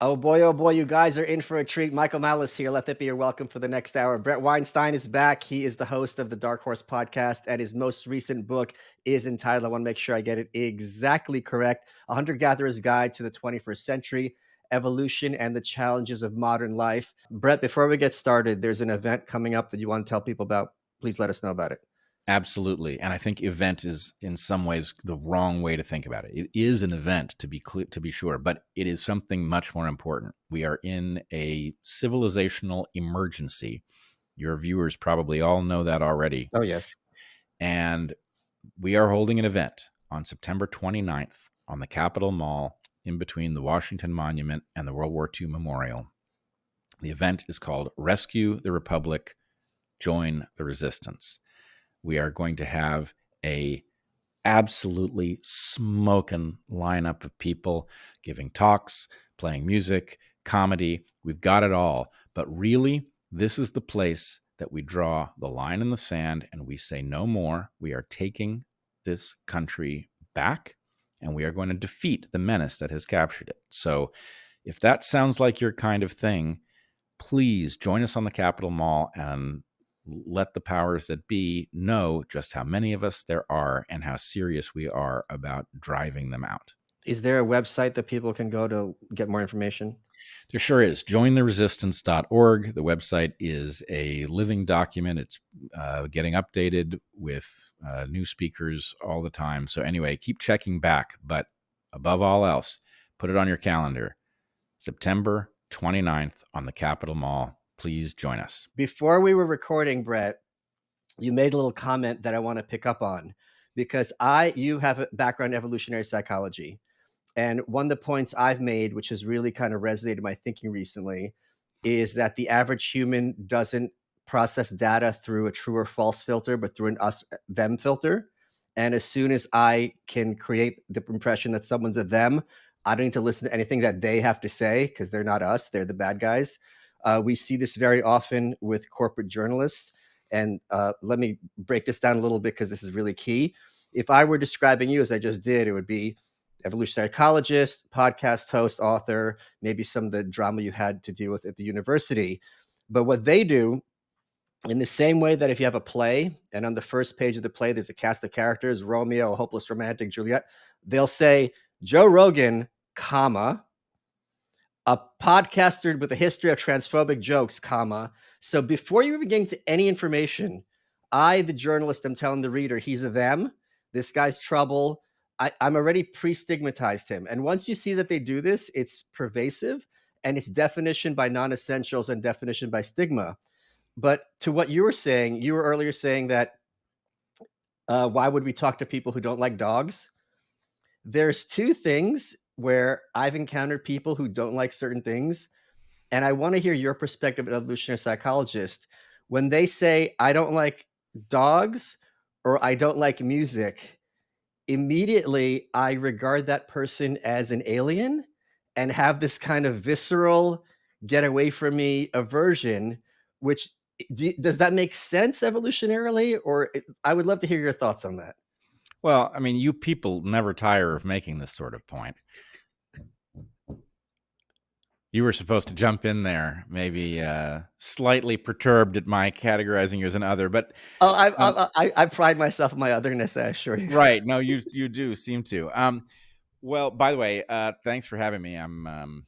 Oh boy, you guys are in for a treat. Michael Malice here. Let that be your welcome for the next hour. Bret Weinstein is back. He is the host of the Dark Horse podcast, and his most recent book is entitled, I want to make sure I get it exactly correct, A Hunter Gatherer's Guide to the 21st Century, Evolution and the Challenges of Modern Life. Bret, before we get started, there's an event coming up that you want to tell people about. Please let us know about it. Absolutely. And I think event is in some ways the wrong way to think about it. It is an event to be sure, but it is something much more important. We are in a civilizational emergency. Your viewers probably all know that already. Oh, yes. And we are holding an event on September 29th on the Capitol Mall in between the Washington Monument and the World War II Memorial. The event is called Rescue the Republic, Join the Resistance. We are going to have a absolutely smoking lineup of people giving talks, playing music, comedy. We've got it all. But really, this is the place that we draw the line in the sand and we say no more. We are taking this country back and we are going to defeat the menace that has captured it. So if that sounds like your kind of thing, please join us on the Capitol Mall and let the powers that be know just how many of us there are and how serious we are about driving them out. Is there a website that people can go to get more information? There sure is. Jointheresistance.org. The website is a living document. It's getting updated with new speakers all the time. So anyway, keep checking back. But above all else, put it on your calendar. September 29th on the Capitol Mall. Please join us. Before we were recording, Bret, you made a little comment that I want to pick up on because you have a background in evolutionary psychology. And one of the points I've made, which has really kind of resonated my thinking recently, is that the average human doesn't process data through a true or false filter, but through an us-them filter. And as soon as I can create the impression that someone's a them, I don't need to listen to anything that they have to say because they're not us. They're the bad guys. We see this very often with corporate journalists. And let me break this down a little bit because this is really key. If I were describing you as I just did, it would be evolutionary psychologist, podcast host, author, maybe some of the drama you had to deal with at the university. But what they do, in the same way that if you have a play and on the first page of the play, there's a cast of characters, Romeo, hopeless romantic, Juliet, they'll say Joe Rogan, comma, a podcaster with a history of transphobic jokes, comma. So before you even get into any information, I, the journalist, am telling the reader, he's a them, this guy's trouble. I'm already pre-stigmatized him. And once you see that they do this, it's pervasive and it's definition by non-essentials and definition by stigma. But to what you were earlier saying that why would we talk to people who don't like dogs? There's two things where I've encountered people who don't like certain things. And I want to hear your perspective as an evolutionary psychologist. When they say, I don't like dogs or I don't like music, immediately I regard that person as an alien and have this kind of visceral get away from me aversion, which does that make sense evolutionarily? Or I would love to hear your thoughts on that. Well, I mean, you people never tire of making this sort of point. You were supposed to jump in there, maybe slightly perturbed at my categorizing you as an other, but I pride myself on my otherness, I assure you. right? No, you do seem to. Well, by the way, thanks for having me. I'm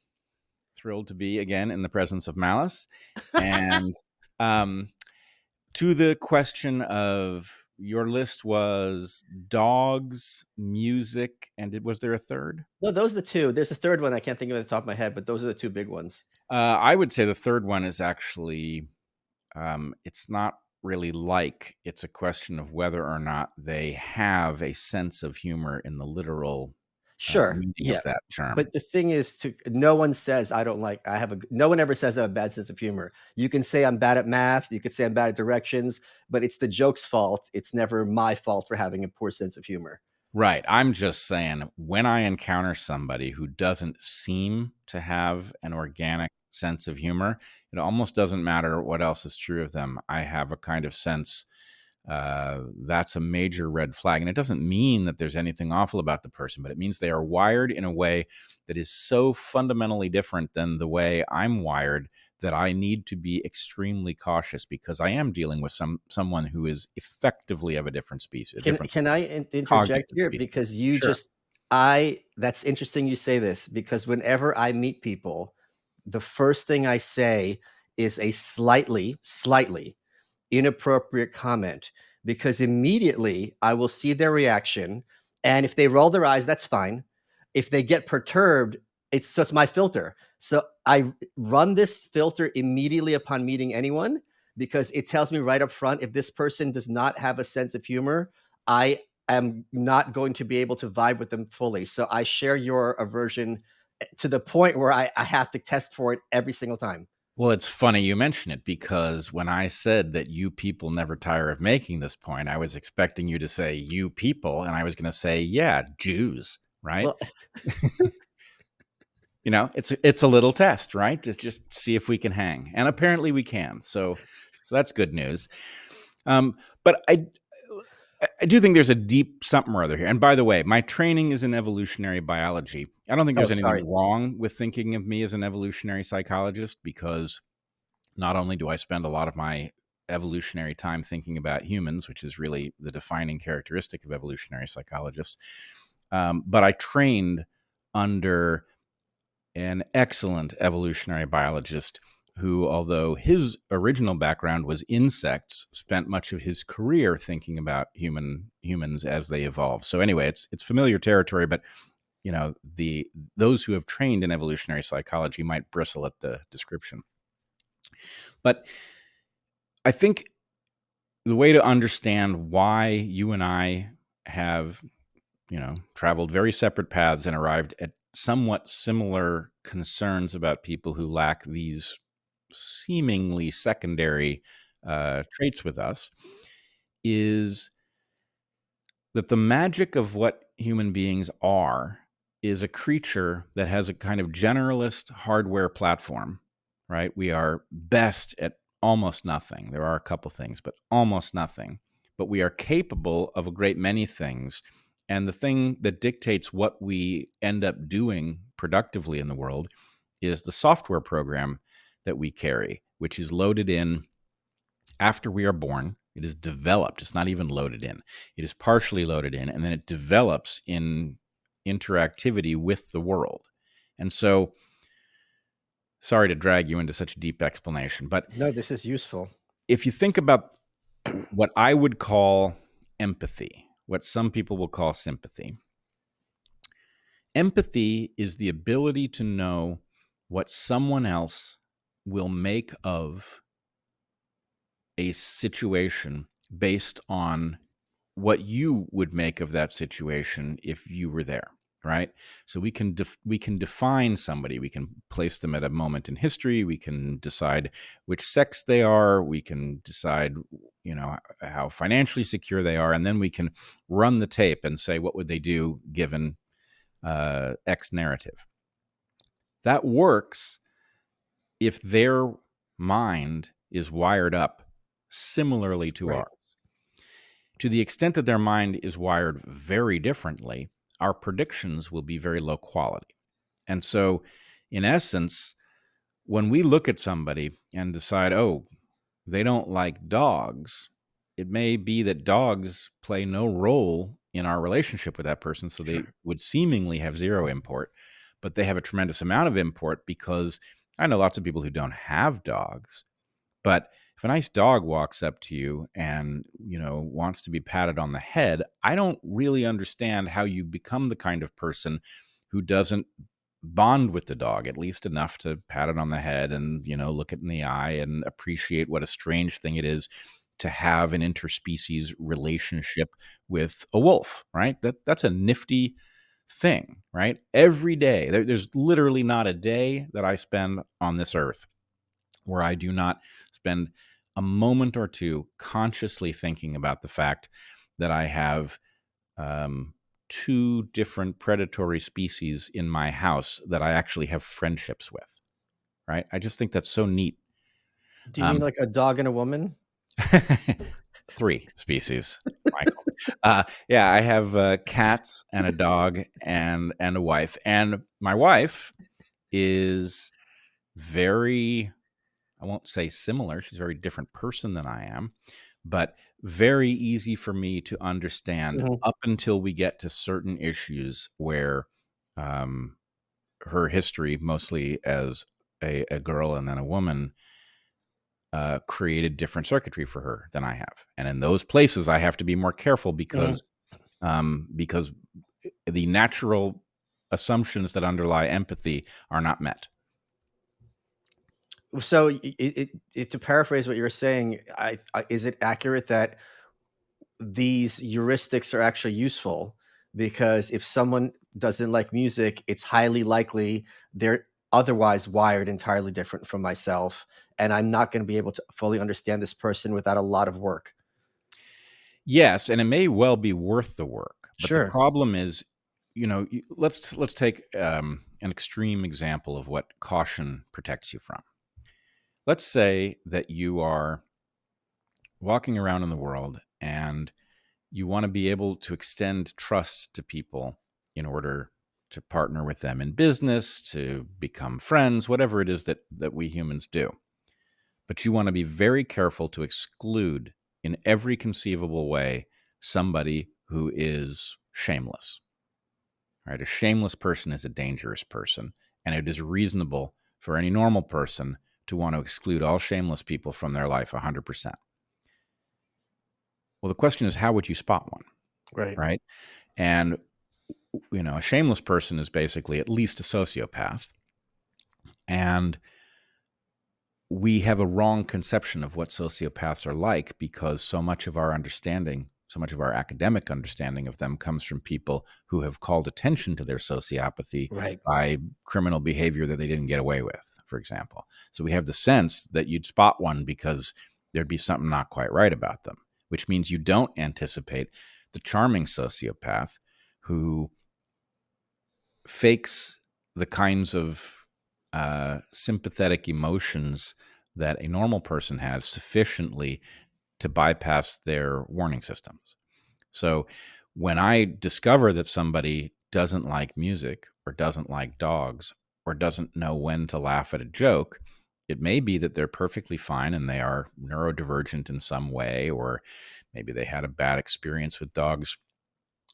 thrilled to be again in the presence of Malice, and to the question of your list was dogs, music, and was there a third? No, those are the two. There's a third one I can't think of at the top of my head, but those are the two big ones. I would say the third one is actually, it's not really it's a question of whether or not they have a sense of humor in the literal meaning of that term. But the thing is, no one says no one ever says I have a bad sense of humor. You can say I'm bad at math, you could say I'm bad at directions, but it's the joke's fault. It's never my fault for having a poor sense of humor. Right. I'm just saying, when I encounter somebody who doesn't seem to have an organic sense of humor, it almost doesn't matter what else is true of them. I have a kind of sense that's a major red flag. And it doesn't mean that there's anything awful about the person, but it means they are wired in a way that is so fundamentally different than the way I'm wired that I need to be extremely cautious, because I am dealing with someone who is effectively of a different species, a different Can I interject cognitive here? species. Because you Sure. just I that's interesting you say this, because whenever I meet people, the first thing I say is a slightly inappropriate comment, because immediately I will see their reaction. And if they roll their eyes, that's fine. If they get perturbed, it's my filter. So I run this filter immediately upon meeting anyone, because it tells me right up front, if this person does not have a sense of humor, I am not going to be able to vibe with them fully. So I share your aversion to the point where I have to test for it every single time. Well, it's funny you mention it, because when I said that you people never tire of making this point, I was expecting you to say you people, and I was going to say, yeah, Jews, right? Well, It's a little test, right? Just see if we can hang, and apparently we can. So that's good news. But I do think there's a deep something or other here. And by the way, my training is in evolutionary biology. I don't think oh, there's anything sorry. wrong with thinking of me as an evolutionary psychologist, because not only do I spend a lot of my evolutionary time thinking about humans, which is really the defining characteristic of evolutionary psychologists, but I trained under an excellent evolutionary biologist who, although his original background was insects, spent much of his career thinking about humans as they evolve. So anyway, it's familiar territory, but those who have trained in evolutionary psychology might bristle at the description. But I think the way to understand why you and I have, traveled very separate paths and arrived at somewhat similar concerns about people who lack these seemingly secondary traits with us is that the magic of what human beings are is a creature that has a kind of generalist hardware platform, right? We are best at almost nothing. There are a couple things, but almost nothing. But we are capable of a great many things. And the thing that dictates what we end up doing productively in the world is the software program that we carry, which is loaded in after we are born. It is developed. It's not even loaded in. It is partially loaded in, and then it develops in interactivity with the world. And so, sorry to drag you into such a deep explanation, but No, this is useful. if you think about what I would call empathy, what some people will call sympathy, empathy is the ability to know what someone else will make of a situation based on what you would make of that situation if you were there, right? So we can define somebody. We can place them at a moment in history. We can decide which sex they are. We can decide, how financially secure they are, and then we can run the tape and say, what would they do given X narrative? That works if their mind is wired up similarly to Right. ours. To the extent that their mind is wired very differently, our predictions will be very low quality. And so, in essence, when we look at somebody and decide, oh, they don't like dogs, it may be that dogs play no role in our relationship with that person, so they Sure. would seemingly have zero import, but they have a tremendous amount of import, because I know lots of people who don't have dogs, but if a nice dog walks up to you and, wants to be patted on the head, I don't really understand how you become the kind of person who doesn't bond with the dog, at least enough to pat it on the head and, look it in the eye and appreciate what a strange thing it is to have an interspecies relationship with a wolf, right? That's a nifty thing, right? Every day, there's literally not a day that I spend on this earth where I do not spend a moment or two consciously thinking about the fact that I have two different predatory species in my house that I actually have friendships with, right? I just think that's so neat. Do you mean Um, like a dog and a woman? 3 species, Michael. Yeah, I have cats and a dog and a wife. And my wife is very, I won't say similar. She's a very different person than I am, but very easy for me to understand Mhm. up until we get to certain issues where um, her history, mostly as a girl and then a woman, created different circuitry for her than I have. And in those places, I have to be more careful Mhm. because the natural assumptions that underlie empathy are not met. So to paraphrase what you were saying, is it accurate that these heuristics are actually useful? Because if someone doesn't like music, it's highly likely they're otherwise wired entirely different from myself, and I'm not going to be able to fully understand this person without a lot of work. Yes, and it may well be worth the work, but the Sure. problem is, let's take an extreme example of what caution protects you from. Let's say that you are walking around in the world and you want to be able to extend trust to people in order to partner with them in business, to become friends, whatever it is that we humans do. But you want to be very careful to exclude in every conceivable way somebody who is shameless. Right? A shameless person is a dangerous person, and it is reasonable for any normal person to want to exclude all shameless people from their life 100%. Well, the question is, how would you spot one, Right. right? And a shameless person is basically at least a sociopath, and we have a wrong conception of what sociopaths are like because so much of our understanding, so much of our academic understanding of them comes from people who have called attention to their sociopathy Right. by criminal behavior that they didn't get away with, for example. So we have the sense that you'd spot one because there'd be something not quite right about them, which means you don't anticipate the charming sociopath who fakes the kinds of sympathetic emotions that a normal person has sufficiently to bypass their warning systems. So when I discover that somebody doesn't like music or doesn't like dogs or doesn't know when to laugh at a joke, it may be that they're perfectly fine and they are neurodivergent in some way, or maybe they had a bad experience with dogs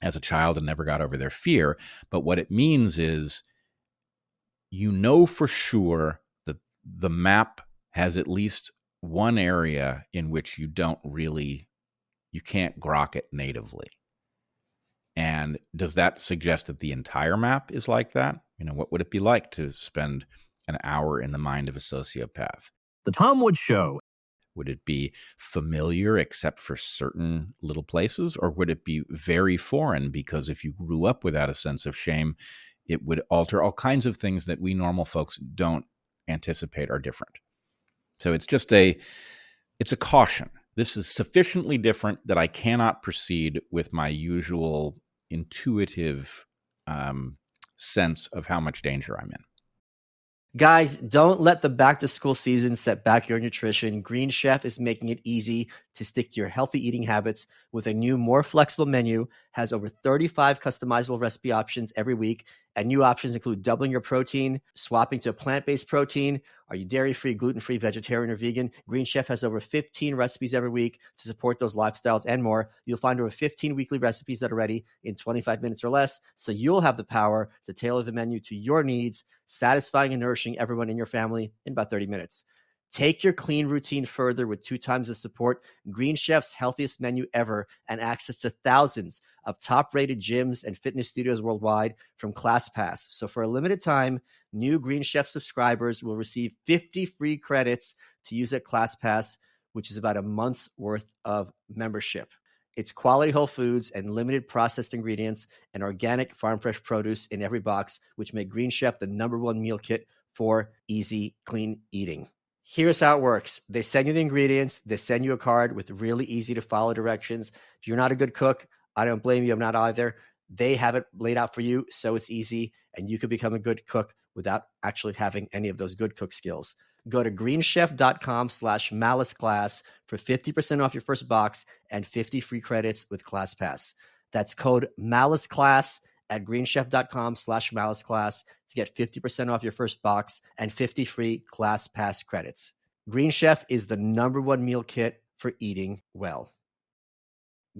as a child and never got over their fear. But what it means is, for sure that the map has at least one area in which you can't grok it natively. And does that suggest that the entire map is like that? What would it be like to spend an hour in the mind of a sociopath? The Tom Woods Show. Would it be familiar except for certain little places, or would it be very foreign because if you grew up without a sense of shame, it would alter all kinds of things that we normal folks don't anticipate are different? So it's a caution. This is sufficiently different that I cannot proceed with my usual intuitive sense of how much danger I'm in. Guys, don't let the back to school season set back your nutrition. Green Chef is making it easy to stick to your healthy eating habits with a new, more flexible menu. Has over 35 customizable recipe options every week, and new options include doubling your protein, swapping to a plant-based protein. Are you dairy-free, gluten-free, vegetarian, or vegan? Green Chef has over 15 recipes every week to support those lifestyles and more. You'll find over 15 weekly recipes that are ready in 25 minutes or less, so you'll have the power to tailor the menu to your needs, satisfying and nourishing everyone in your family in about 30 minutes. Take your clean routine further with 2 times the support, Green Chef's healthiest menu ever, and access to thousands of top-rated gyms and fitness studios worldwide from ClassPass. So for a limited time, new Green Chef subscribers will receive 50 free credits to use at ClassPass, which is about a month's worth of membership. It's quality whole foods and limited processed ingredients and organic farm fresh produce in every box, which make Green Chef the #1 meal kit for easy, clean eating. Here's how it works. They send you the ingredients. They send you a card with really easy to follow directions. If you're not a good cook, I don't blame you. I'm not either. They have it laid out for you, so it's easy, and you can become a good cook without actually having any of those good cook skills. Go to greenchef.com/maliceclass for 50% off your first box and 50 free credits with ClassPass. That's code maliceclass at greenchef.com/maliceclass to get 50% off your first box and 50 free ClassPass credits. Green Chef is the #1 meal kit for eating well.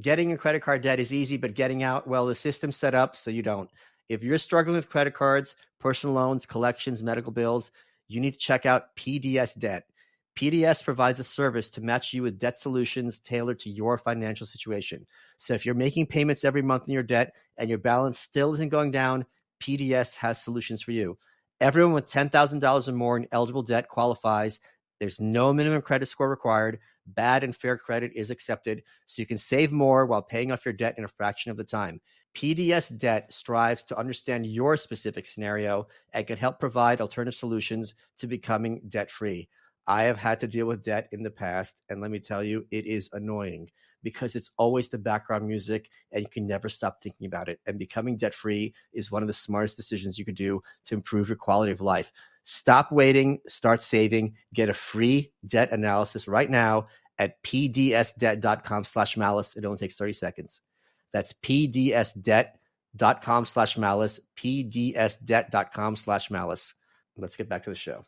Getting a credit card debt is easy, but getting out, well, the system's set up so you don't. If you're struggling with credit cards, personal loans, collections, medical bills, you need to check out PDS Debt. PDS provides a service to match you with debt solutions tailored to your financial situation. So if you're making payments every month in your debt and your balance still isn't going down, PDS has solutions for you. Everyone with $10,000 or more in eligible debt qualifies. There's no minimum credit score required. Bad and fair credit is accepted, so you can save more while paying off your debt in a fraction of the time. PDS Debt strives to understand your specific scenario and can help provide alternative solutions to becoming debt-free. I have had to deal with debt in the past, and let me tell you, it is annoying because it's always the background music and you can never stop thinking about it. And becoming debt-free is one of the smartest decisions you could do to improve your quality of life. Stop waiting, start saving, get a free debt analysis right now at pdsdebt.com/malice. It only takes 30 seconds. That's pdsdebt.com/malice, pdsdebt.com/malice. Let's get back to the show.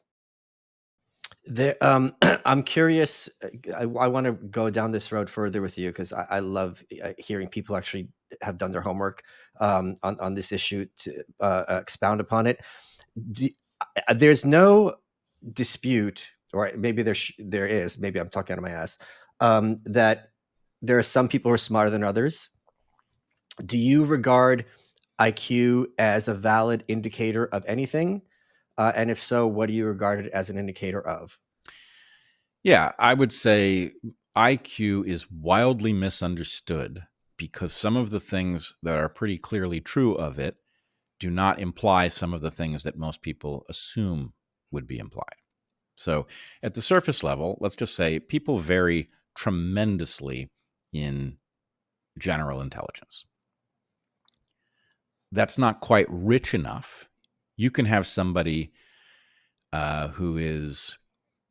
I'm curious. I want to go down this road further with you because I love hearing people actually have done their homework on this issue to expound upon it. There's no dispute, or maybe there is. Maybe I'm talking out of my ass. That there are some people who are smarter than others. Do you regard IQ as a valid indicator of anything? And if so, what do you regard it as an indicator of? Yeah, I would say IQ is wildly misunderstood because some of the things that are pretty clearly true of it do not imply some of the things that most people assume would be implied. So at the surface level, let's just say people vary tremendously in general intelligence. That's not quite rich enough. You can have somebody who is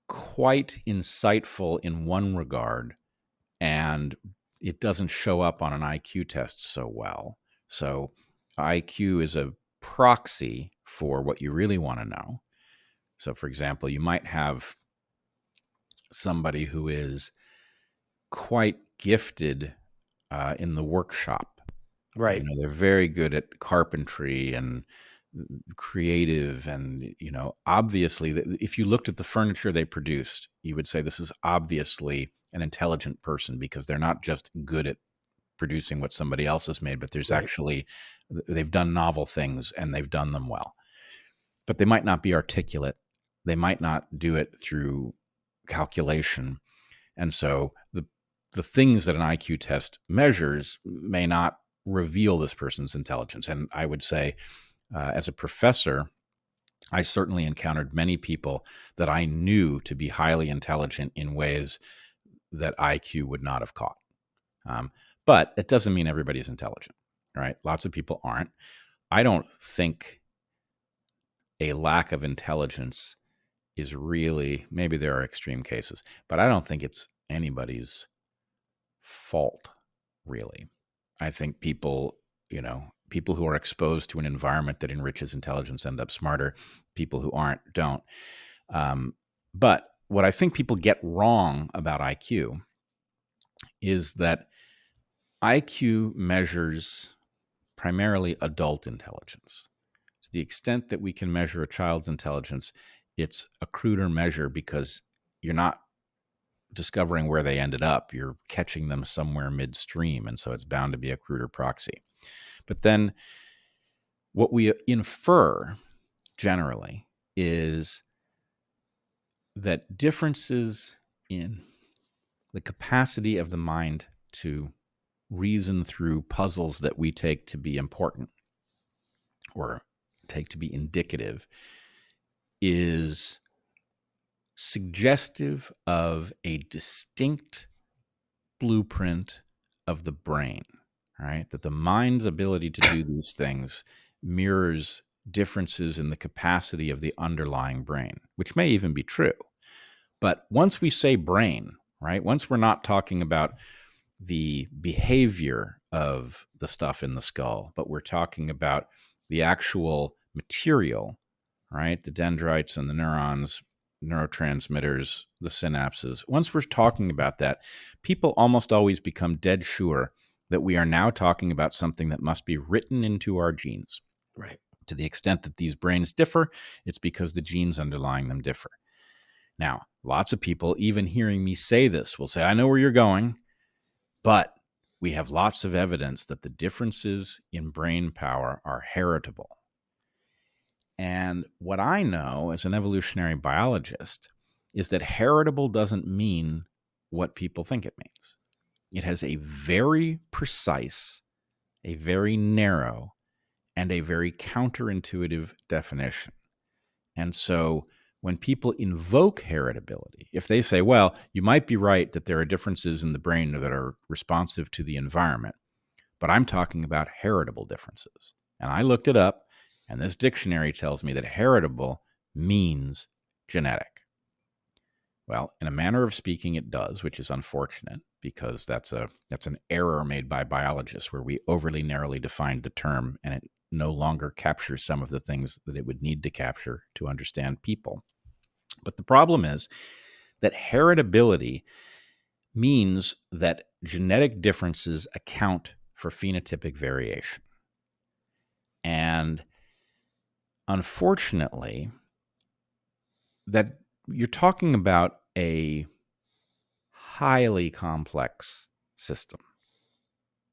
quite insightful in one regard, and it doesn't show up on an IQ test so well. So IQ is a proxy for what you really want to know. So, for example, you might have somebody who is quite gifted in the workshop. Right. You know, they're very good at carpentry and creative, and obviously, if you looked at the furniture they produced, you would say this is obviously an intelligent person because they're not just good at producing what somebody else has made, but there's Right. actually they've done novel things and they've done them well. But they might not be articulate. They might not do it through calculation. And so the things that an IQ test measures may not reveal this person's intelligence. And I would say, as a professor, I certainly encountered many people that I knew to be highly intelligent in ways that IQ would not have caught. But it doesn't mean everybody's intelligent, right? Lots of people aren't. I don't think a lack of intelligence is really, maybe there are extreme cases, but I don't think it's anybody's fault, really. I think people who are exposed to an environment that enriches intelligence end up smarter. People who aren't, don't. But what I think people get wrong about IQ is that IQ measures primarily adult intelligence. To the extent that we can measure a child's intelligence, it's a cruder measure because you're not discovering where they ended up. You're catching them somewhere midstream, and so it's bound to be a cruder proxy. But then what we infer generally is that differences in the capacity of the mind to reason through puzzles that we take to be important or take to be indicative is suggestive of a distinct blueprint of the brain, right? That the mind's ability to do these things mirrors differences in the capacity of the underlying brain, which may even be true. But once we say brain, right, once we're not talking about the behavior of the stuff in the skull, but we're talking about the actual material, right, the dendrites and the neurons, neurotransmitters, the synapses. Once we're talking about that, people almost always become dead sure that we are now talking about something that must be written into our genes. Right. To the extent that these brains differ, it's because the genes underlying them differ. Now, lots of people, even hearing me say this, will say, I know where you're going, but we have lots of evidence that the differences in brain power are heritable. And what I know as an evolutionary biologist is that heritable doesn't mean what people think it means. It has a very precise, a very narrow, and a very counterintuitive definition. And so when people invoke heritability, if they say, well, you might be right that there are differences in the brain that are responsive to the environment, but I'm talking about heritable differences. And I looked it up, and this dictionary tells me that heritable means genetic. Well, in a manner of speaking, it does, which is unfortunate because that's an error made by biologists where we overly narrowly defined the term and it no longer captures some of the things that it would need to capture to understand people. But the problem is that heritability means that genetic differences account for phenotypic variation. And unfortunately, that you're talking about a highly complex system.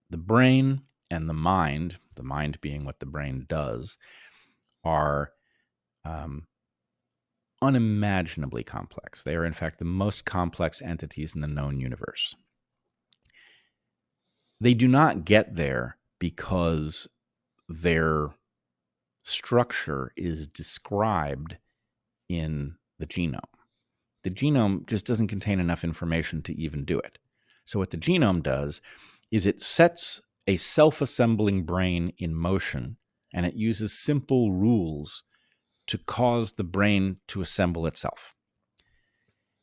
The brain and the mind being what the brain does, are unimaginably complex. They are, in fact, the most complex entities in the known universe. They do not get there because their structure is described in the genome. The genome just doesn't contain enough information to even do it. So what the genome does is it sets a self-assembling brain in motion, and it uses simple rules to cause the brain to assemble itself.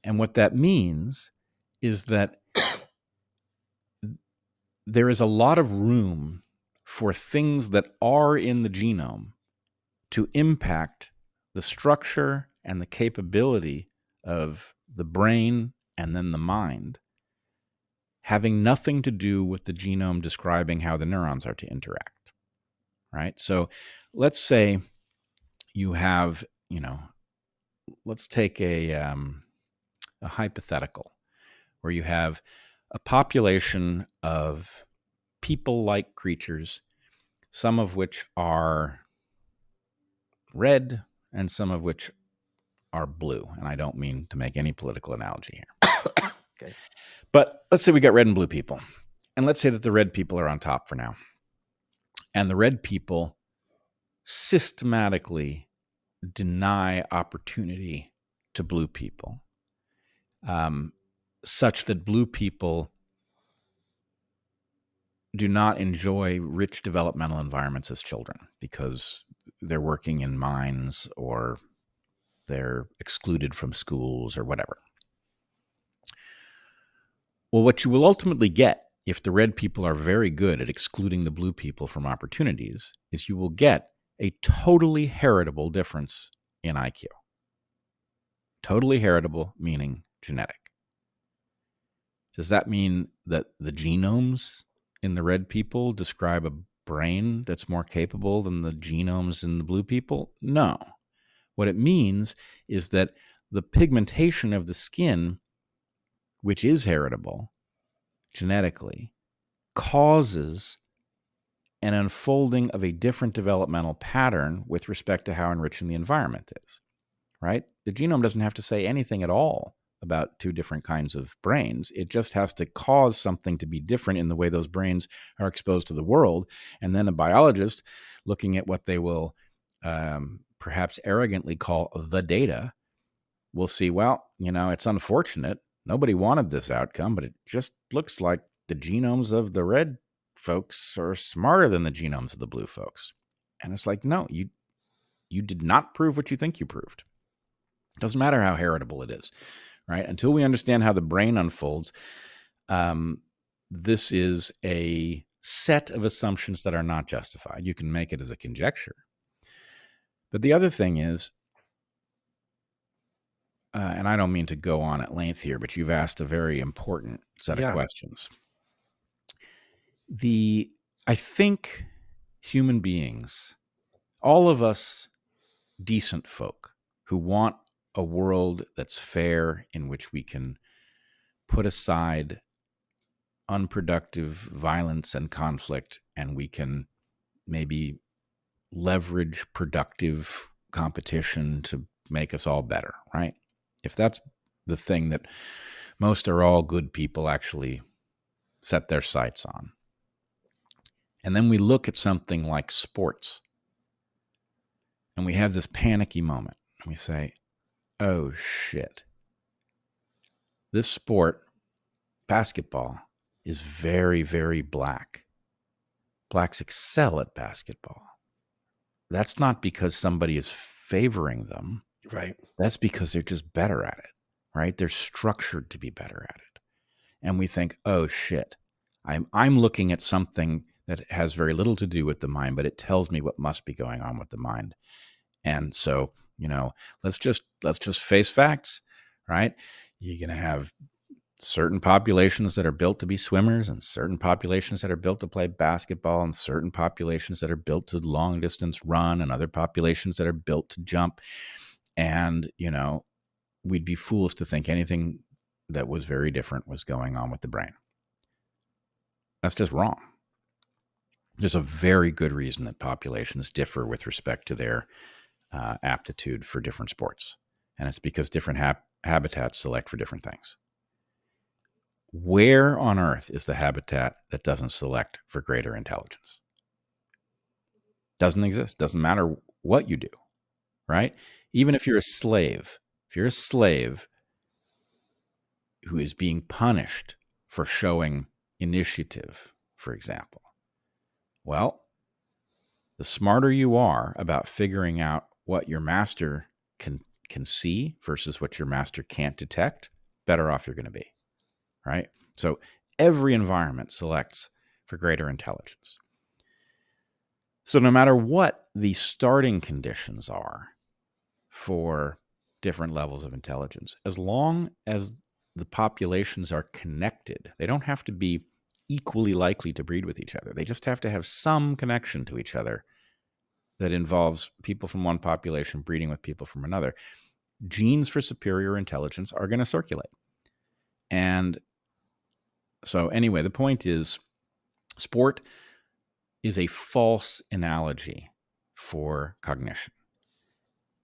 And what that means is that there is a lot of room for things that are in the genome to impact the structure and the capability of the brain and then the mind, having nothing to do with the genome describing how the neurons are to interact, right? So let's say you have, let's take a hypothetical where you have a population of people-like creatures, some of which are red and some of which are blue. And I don't mean to make any political analogy here. Okay. But let's say we got red and blue people. And let's say that the red people are on top for now. And the red people systematically deny opportunity to blue people, such that blue people do not enjoy rich developmental environments as children because they're working in mines or they're excluded from schools or whatever. Well, what you will ultimately get if the red people are very good at excluding the blue people from opportunities is you will get a totally heritable difference in IQ. Totally heritable, meaning genetic. Does that mean that the genomes in the red people describe a brain that's more capable than the genomes in the blue people? No. What it means is that the pigmentation of the skin, which is heritable genetically, causes an unfolding of a different developmental pattern with respect to how enriching the environment is, right? The genome doesn't have to say anything at all about two different kinds of brains. It just has to cause something to be different in the way those brains are exposed to the world. And then a biologist, looking at what they will perhaps arrogantly call the data, will see, well, it's unfortunate. Nobody wanted this outcome, but it just looks like the genomes of the red folks are smarter than the genomes of the blue folks. And it's like, no, You did not prove what you think you proved. Doesn't matter how heritable it is, right? Until we understand how the brain unfolds, this is a set of assumptions that are not justified. You can make it as a conjecture. But the other thing is, and I don't mean to go on at length here, but you've asked a very important set of questions. I think human beings, all of us decent folk who want a world that's fair, in which we can put aside unproductive violence and conflict, and we can maybe leverage productive competition to make us all better, right? If that's the thing that most or all good people actually set their sights on. And then we look at something like sports, and we have this panicky moment, and we say, oh shit, this sport, basketball, is very, very black. Blacks excel at basketball. That's not because somebody is favoring them. Right. That's because they're just better at it, right? They're structured to be better at it. And we think, oh shit, I'm looking at something that has very little to do with the mind, but it tells me what must be going on with the mind. And so, let's just face facts, right? You're going to have certain populations that are built to be swimmers, and certain populations that are built to play basketball, and certain populations that are built to long distance run, and other populations that are built to jump. And, we'd be fools to think anything that was very different was going on with the brain. That's just wrong. There's a very good reason that populations differ with respect to their aptitude for different sports. And it's because different habitats select for different things. Where on earth is the habitat that doesn't select for greater intelligence? Doesn't exist. Doesn't matter what you do, right? Even if you're a slave, who is being punished for showing initiative, for example, well, the smarter you are about figuring out what your master can see versus what your master can't detect, better off you're going to be. Right? So every environment selects for greater intelligence. So no matter what the starting conditions are for different levels of intelligence, as long as the populations are connected, they don't have to be equally likely to breed with each other. They just have to have some connection to each other that involves people from one population breeding with people from another. Genes for superior intelligence are going to circulate. And so anyway, the point is, sport is a false analogy for cognition.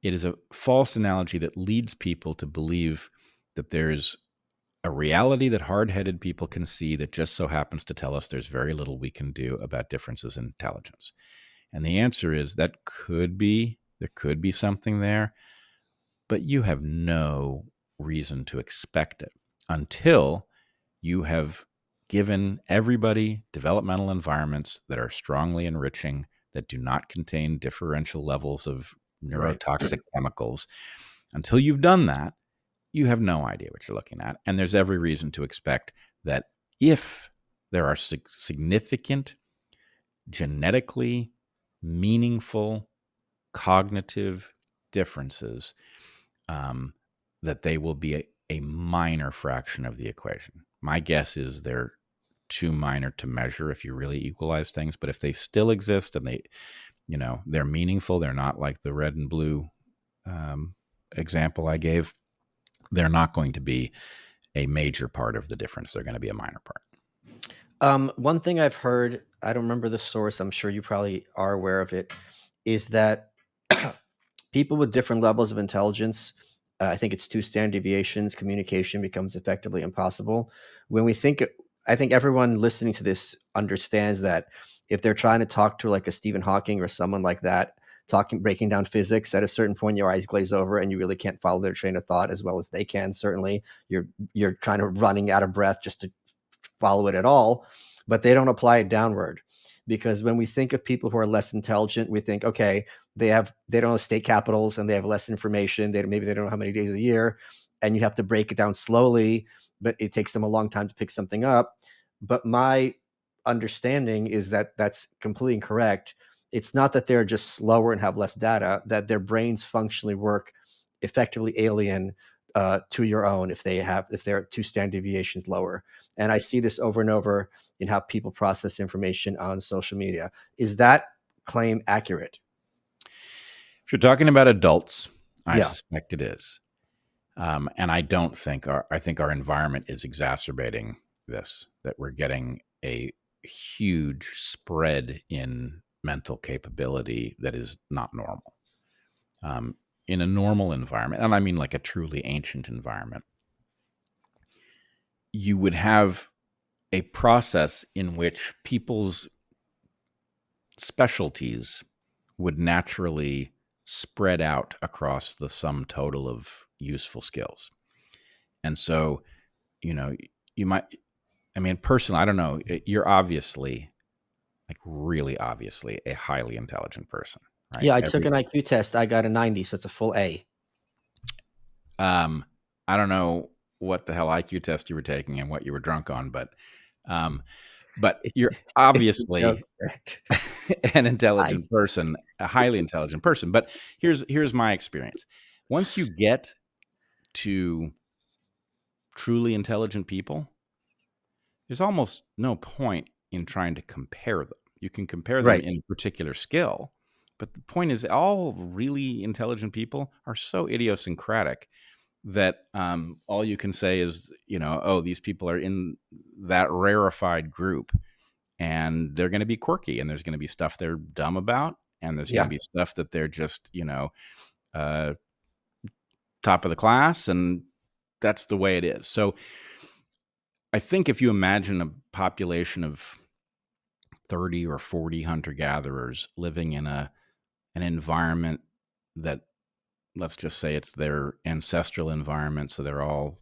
It is a false analogy that leads people to believe that there's a reality that hard-headed people can see that just so happens to tell us there's very little we can do about differences in intelligence. And the answer is there could be something there, but you have no reason to expect it until you have given everybody developmental environments that are strongly enriching, that do not contain differential levels of neurotoxic chemicals. Until you've done that, you have no idea what you're looking at. And there's every reason to expect that if there are significant, genetically meaningful cognitive differences, that they will be a minor fraction of the equation. My guess is they're too minor to measure if you really equalize things, but if they still exist and they're meaningful, they're not like the red and blue example I gave, they're not going to be a major part of the difference. They're going to be a minor part. One thing I've heard, I don't remember the source, I'm sure you probably are aware of it, is that people with different levels of intelligence, I think it's 2 standard deviations, communication becomes effectively impossible. I think everyone listening to this understands that if they're trying to talk to like a Stephen Hawking or someone like that, breaking down physics, at a certain point your eyes glaze over and you really can't follow their train of thought as well as they can. Certainly you're kind of running out of breath just to follow it at all, but they don't apply it downward. Because when we think of people who are less intelligent, we think, okay, they don't have state capitals, and they have less information. Maybe they don't know how many days of the year, and you have to break it down slowly, but it takes them a long time to pick something up. But my understanding is that that's completely incorrect. It's not that they're just slower and have less data, that their brains functionally work effectively alien to your own if they're 2 standard deviations lower. And I see this over and over in how people process information on social media. Is that claim accurate? If you're talking about adults, I Yeah. suspect it is. And I don't think I think our environment is exacerbating this, that we're getting a huge spread in mental capability that is not normal. In a normal environment, and I mean like a truly ancient environment, you would have a process in which people's specialties would naturally spread out across the sum total of useful skills. And so, you might, I mean, personally, I don't know, you're obviously, like really obviously, a highly intelligent person, right? Yeah, I took an IQ test. I got a 90, so it's a full A. I don't know what the hell IQ test you were taking and what you were drunk on, but you're obviously an intelligent person, a highly intelligent person. But here's my experience. Once you get to truly intelligent people, there's almost no point in trying to compare them. You can compare them Right. in a particular skill, but the point is all really intelligent people are so idiosyncratic that all you can say is, oh, these people are in that rarefied group, and they're going to be quirky, and there's going to be stuff they're dumb about, and there's going to be stuff that they're just, top of the class, and that's the way it is. So I think if you imagine a population of 30 or 40 hunter-gatherers living in an environment that, let's just say it's their ancestral environment, so they're all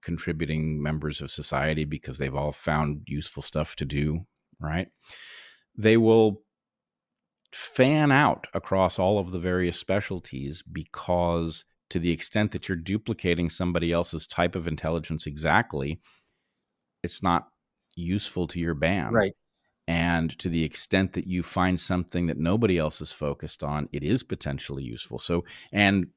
contributing members of society because they've all found useful stuff to do, right? They will fan out across all of the various specialties because, to the extent that you're duplicating somebody else's type of intelligence exactly, it's not useful to your band. Right. And to the extent that you find something that nobody else is focused on, it is potentially useful. So, and,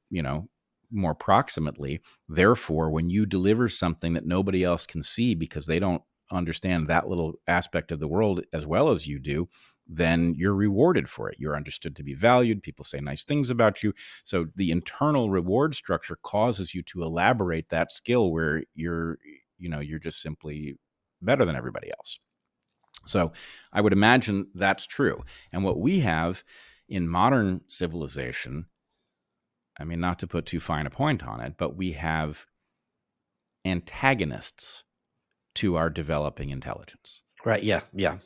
more proximately, therefore, when you deliver something that nobody else can see because they don't understand that little aspect of the world as well as you do, then you're rewarded for it. You're understood to be valued. People say nice things about you. So the internal reward structure causes you to elaborate that skill where you're just simply better than everybody else. So I would imagine that's true. And what we have in modern civilization, I mean, not to put too fine a point on it, but we have antagonists to our developing intelligence. Right. Yeah. Yeah.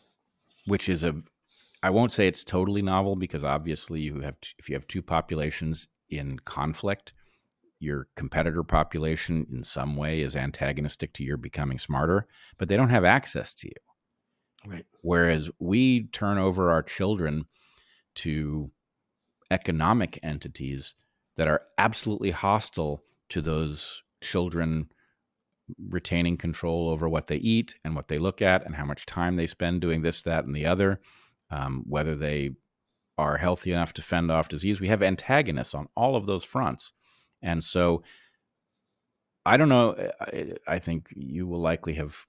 Which is I won't say it's totally novel, because obviously if you have two populations in conflict, your competitor population in some way is antagonistic to your becoming smarter, but they don't have access to you. Right. Whereas we turn over our children to economic entities that are absolutely hostile to those children retaining control over what they eat and what they look at and how much time they spend doing this, that, and the other, whether they are healthy enough to fend off disease. We have antagonists on all of those fronts. And so I don't know. I think you will likely have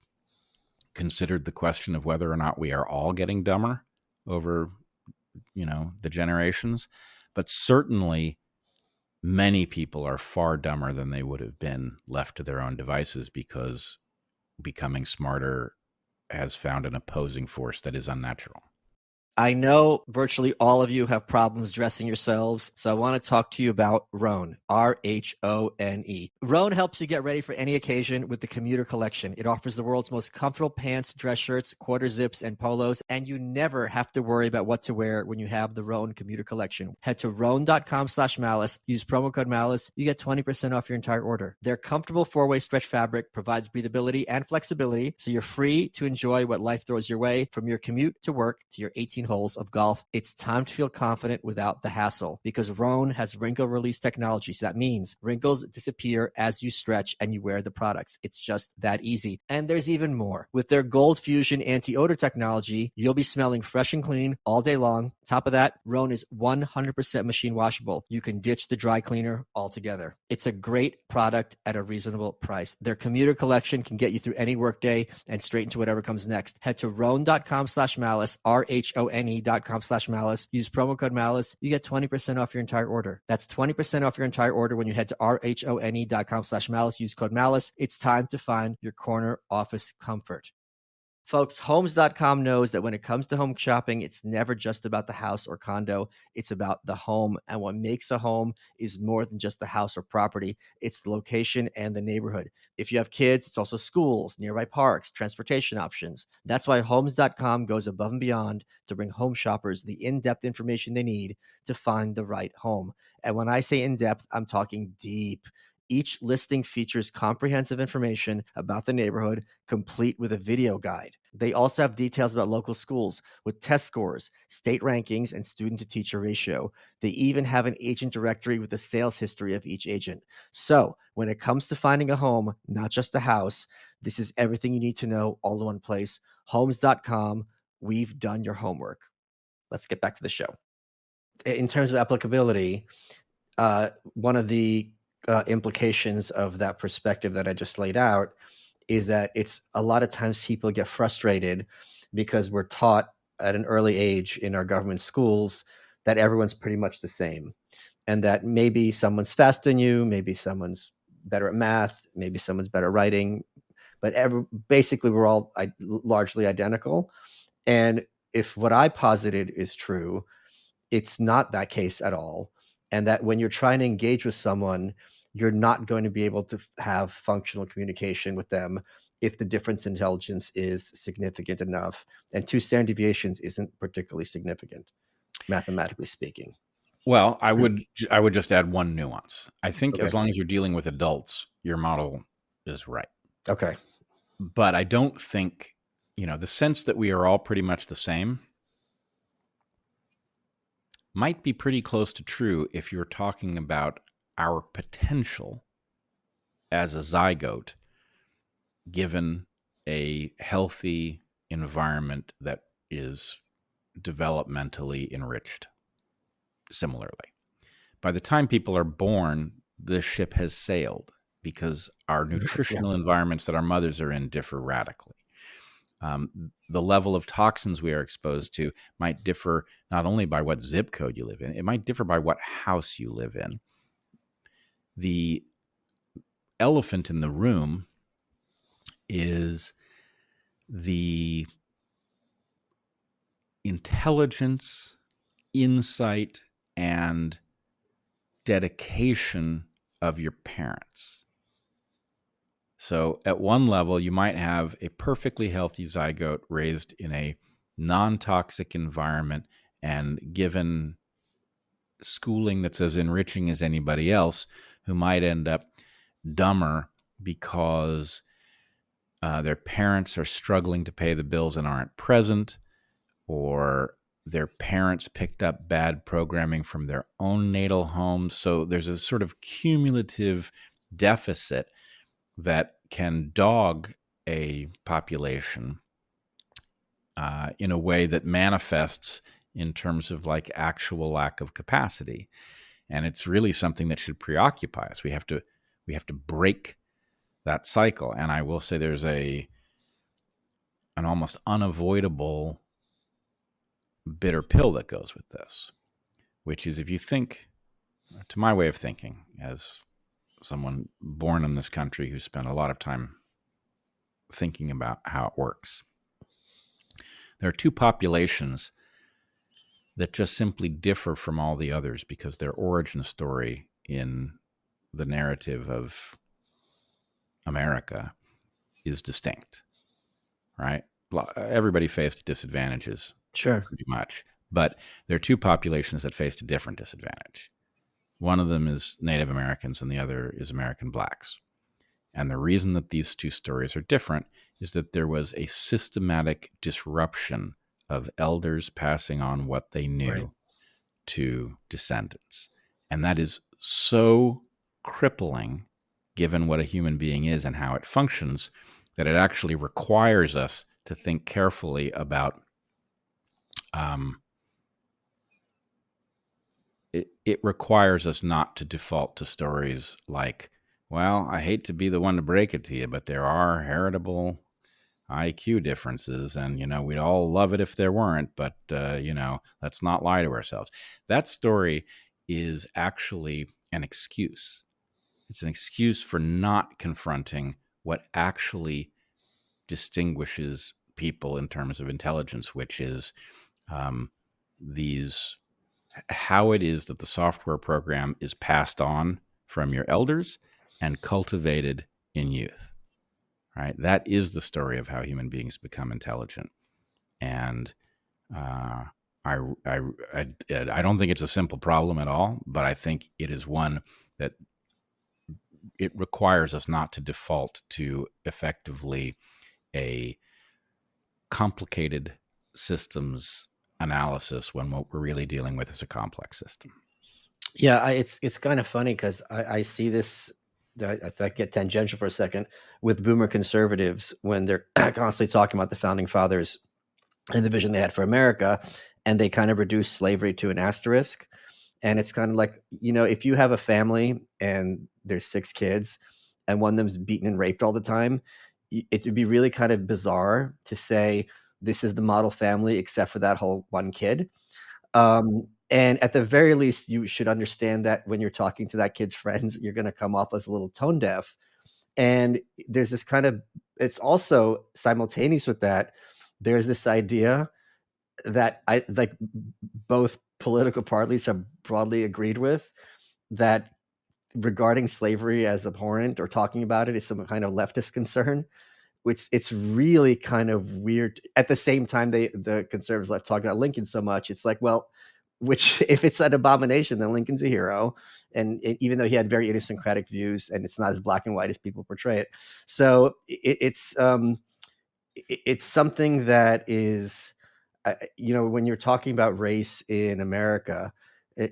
considered the question of whether or not we are all getting dumber over, the generations, but certainly many people are far dumber than they would have been left to their own devices, because becoming smarter has found an opposing force that is unnatural. I know virtually all of you have problems dressing yourselves, so I want to talk to you about Rhone, R-H-O-N-E. Rhone helps you get ready for any occasion with the Commuter Collection. It offers the world's most comfortable pants, dress shirts, quarter zips, and polos, and you never have to worry about what to wear when you have the Rhone Commuter Collection. Head to rhone.com/malice, use promo code malice, you get 20% off your entire order. Their comfortable four-way stretch fabric provides breathability and flexibility, so you're free to enjoy what life throws your way, from your commute to work to your 18 18 holes of golf. It's time to feel confident without the hassle because Rhone has wrinkle release technology. So that means wrinkles disappear as you stretch and you wear the products. It's just that easy. And there's even more. With their Gold Fusion anti-odor technology, you'll be smelling fresh and clean all day long. Top of that, Rhone is 100% machine washable. You can ditch the dry cleaner altogether. It's a great product at a reasonable price. Their commuter collection can get you through any workday and straight into whatever comes next. Head to Rhone.com/malice, RHONE.com/malice. Use promo code malice. You get 20% off your entire order. That's 20% off your entire order when you head to RHONE.com/malice. Use code malice. It's time to find your corner office comfort. Folks, Homes.com knows that when it comes to home shopping, it's never just about the house or condo. It's about the home. And what makes a home is more than just the house or property. It's the location and the neighborhood. If you have kids, it's also schools, nearby parks, transportation options. That's why Homes.com goes above and beyond to bring home shoppers the in-depth information they need to find the right home. And when I say in-depth, I'm talking deep. Each listing features comprehensive information about the neighborhood, complete with a video guide. They also have details about local schools with test scores, state rankings, and student-to-teacher ratio. They even have an agent directory with the sales history of each agent. So when it comes to finding a home, not just a house, this is everything you need to know all in one place. Homes.com, we've done your homework. Let's get back to the show. In terms of applicability, one of the implications of that perspective that I just laid out is that it's a lot of times people get frustrated because we're taught at an early age in our government schools that everyone's pretty much the same, and that maybe someone's faster than you, maybe someone's better at math, maybe someone's better at writing, but basically we're all largely identical. And if what I posited is true, it's not that case at all. And that when you're trying to engage with someone, you're not going to be able to have functional communication with them if the difference in intelligence is significant enough. And 2 standard deviations isn't particularly significant, mathematically speaking. Well, I would just add one nuance. I think Okay. as long as you're dealing with adults, your model is right. Okay. But I don't think, the sense that we are all pretty much the same might be pretty close to true if you're talking about our potential as a zygote given a healthy environment that is developmentally enriched. Similarly, by the time people are born, the ship has sailed because our nutritional environments that our mothers are in differ radically. The level of toxins we are exposed to might differ not only by what zip code you live in, it might differ by what house you live in. The elephant in the room is the intelligence, insight, and dedication of your parents. So at one level, you might have a perfectly healthy zygote raised in a non-toxic environment and given schooling that's as enriching as anybody else, who might end up dumber because their parents are struggling to pay the bills and aren't present, or their parents picked up bad programming from their own natal home. So there's a sort of cumulative deficit that can dog a population in a way that manifests in terms of like actual lack of capacity. And it's really something that should preoccupy us. We have to break that cycle. And I will say there's an almost unavoidable bitter pill that goes with this, which is if you think, to my way of thinking, as someone born in this country who spent a lot of time thinking about how it works, there are 2 populations that just simply differ from all the others because their origin story in the narrative of America is distinct, right? Everybody faced disadvantages, Sure. pretty much, but there are 2 populations that faced a different disadvantage. One of them is Native Americans and the other is American blacks. And the reason that these 2 stories are different is that there was a systematic disruption of elders passing on what they Right. knew to descendants. And that is so crippling, given what a human being is and how it functions, that it actually requires us to think carefully about um, it requires us not to default to stories like, well, I hate to be the one to break it to you, but there are heritable IQ differences, and we'd all love it if there weren't, but let's not lie to ourselves. That story is actually an excuse. It's an excuse for not confronting what actually distinguishes people in terms of intelligence, which is um, these how it is that the software program is passed on from your elders and cultivated in youth. Right? That is the story of how human beings become intelligent. And uh, I, I, I don't think it's a simple problem at all, but I think it is one that it requires us not to default to effectively a complicated systems analysis when what we're really dealing with is a complex system. Yeah, it's kind of funny because I see this. If I get tangential for a second, with boomer conservatives when they're constantly talking about the founding fathers and the vision they had for America, and they kind of reduce slavery to an asterisk. And it's kind of like, if you have a family and there's 6 kids and one of them's beaten and raped all the time, it would be really kind of bizarre to say this is the model family except for that whole one kid. And at the very least, you should understand that when you're talking to that kid's friends, you're going to come off as a little tone deaf. And there's this kind of, it's also simultaneous with that. There's this idea that I like both political parties have broadly agreed with, that regarding slavery as abhorrent or talking about it is some kind of leftist concern, which it's really kind of weird. At the same time, the conservatives left talking about Lincoln so much. It's like, well, which if it's an abomination, then Lincoln's a hero, and even though he had very idiosyncratic views, and it's not as black and white as people portray it. So it's something that is, when you're talking about race in America,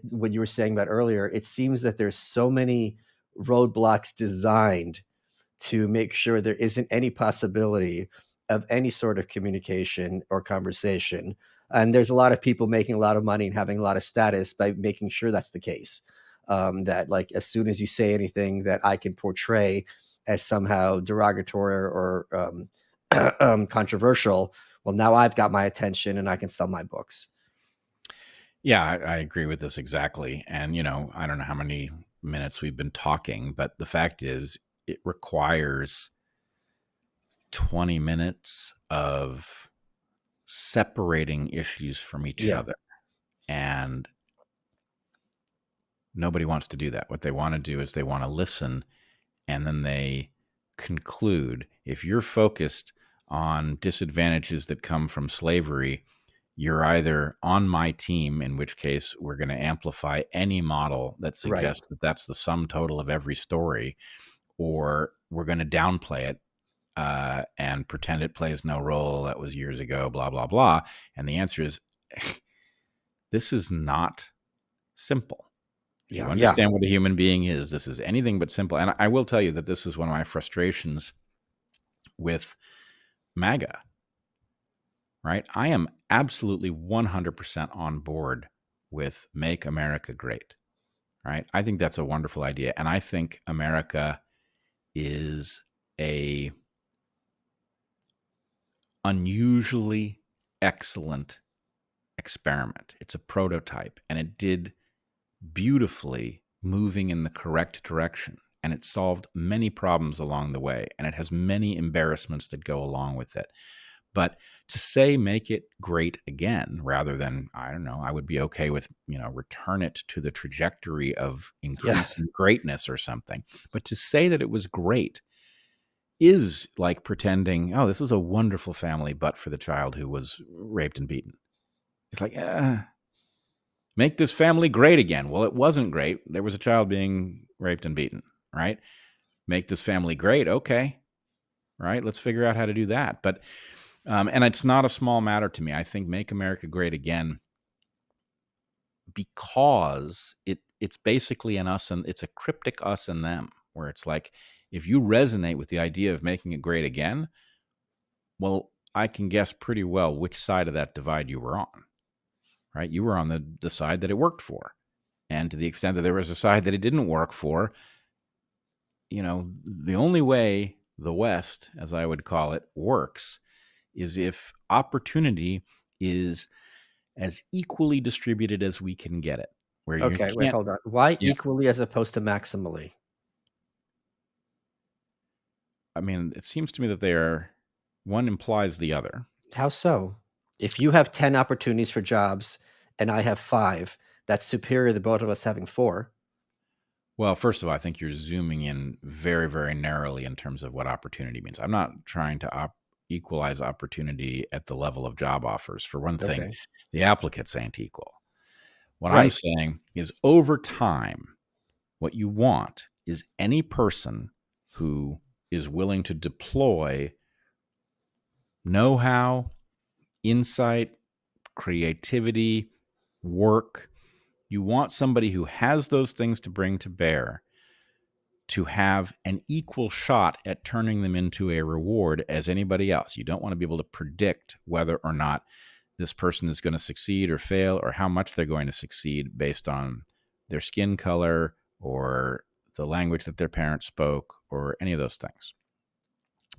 what you were saying about earlier, it seems that there's so many roadblocks designed to make sure there isn't any possibility of any sort of communication or conversation. And there's a lot of people making a lot of money and having a lot of status by making sure that's the case. That like as soon as you say anything that I can portray as somehow derogatory or controversial, well, now I've got my attention and I can sell my books. Yeah, I agree with this exactly. And, I don't know how many minutes we've been talking, but the fact is, it requires 20 minutes of separating issues from each Yeah, other. And nobody wants to do that. What they want to do is they want to listen, and then they conclude. If you're focused on disadvantages that come from slavery, you're either on my team, in which case we're going to amplify any model that right. suggests that that's the sum total of every story, or we're going to downplay it and pretend it plays no role. That was years ago, blah, blah, blah. And the answer is this is not simple. If you Yeah, yeah, understand what a human being is, this is anything but simple. And I will tell you that this is one of my frustrations with MAGA, right? I am absolutely 100% on board with Make America Great, right? I think that's a wonderful idea. And I think America is a unusually excellent experiment. It's a prototype, and it did beautifully, moving in the correct direction. And it solved many problems along the way. And it has many embarrassments that go along with it. But to say make it great again, rather than, I don't know, I would be okay with, return it to the trajectory of yeah, increasing greatness or something. But to say that it was great is like pretending, oh, this is a wonderful family, but for the child who was raped and beaten. It's like, make this family great again. Well, it wasn't great. There was a child being raped and beaten, right? Make this family great. Okay. Right. Let's figure out how to do that. But And it's not a small matter to me. I think Make America Great Again, because it's basically an us and it's a cryptic us and them, where it's like, if you resonate with the idea of making it great again, well, I can guess pretty well which side of that divide you were on, right? You were on the side that it worked for. And to the extent that there was a side that it didn't work for, the only way the West, as I would call it, works is if opportunity is as equally distributed as we can get it, where you Okay, wait, can't. hold on. Why Yeah, equally as opposed to maximally? I mean, it seems to me that one implies the other. How so? If you have 10 opportunities for jobs and I have 5, that's superior to both of us having 4. Well, first of all, I think you're zooming in very, very narrowly in terms of what opportunity means. I'm not trying to equalize opportunity at the level of job offers. For one thing, Okay. the applicants ain't equal. What I'm Right. saying is, over time, what you want is any person who is willing to deploy know-how, insight, creativity, work. You want somebody who has those things to bring to bear to have an equal shot at turning them into a reward as anybody else. You don't want to be able to predict whether or not this person is going to succeed or fail, or how much they're going to succeed based on their skin color or the language that their parents spoke or any of those things.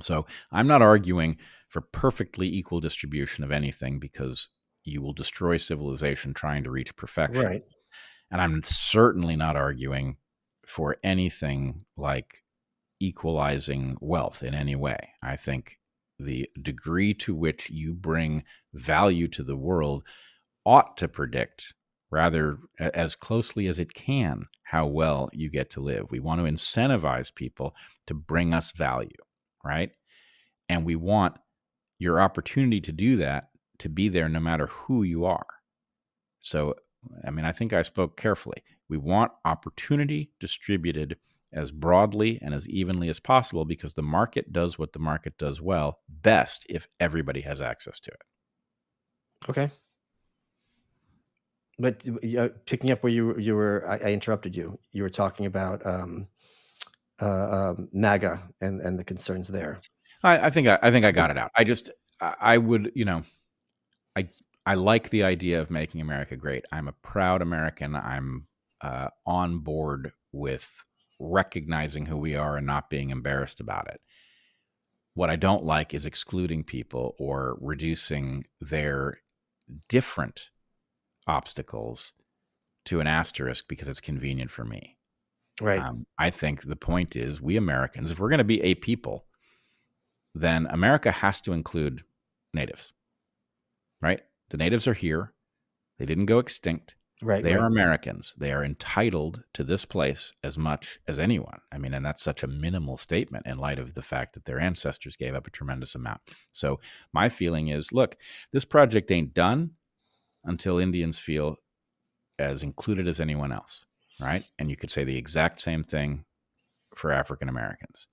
So I'm not arguing for perfectly equal distribution of anything, because you will destroy civilization trying to reach perfection. Right. And I'm certainly not arguing for anything like equalizing wealth in any way. I think the degree to which you bring value to the world ought to predict, rather as closely as it can, how well you get to live. We want to incentivize people to bring us value, right? And we want your opportunity to do that to be there no matter who you are. So, I mean, I think I spoke carefully. We want opportunity distributed as broadly and as evenly as possible, because the market does what the market does well best if everybody has access to it. Okay. But picking up where you were, I interrupted you. You were talking about MAGA and the concerns there. I think I got it out. I would, I like the idea of making America great. I'm a proud American. I'm on board with recognizing who we are and not being embarrassed about it. What I don't like is excluding people or reducing their different obstacles to an asterisk because it's convenient for me. Right. I think the point is, we Americans, if we're going to be a people, then America has to include natives, right? The natives are here. They didn't go extinct. Right. They are Right. Americans. They are entitled to this place as much as anyone. I mean, and that's such a minimal statement in light of the fact that their ancestors gave up a tremendous amount. So my feeling is, look, this project ain't done until Indians feel as included as anyone else, right? And you could say the exact same thing for African Americans.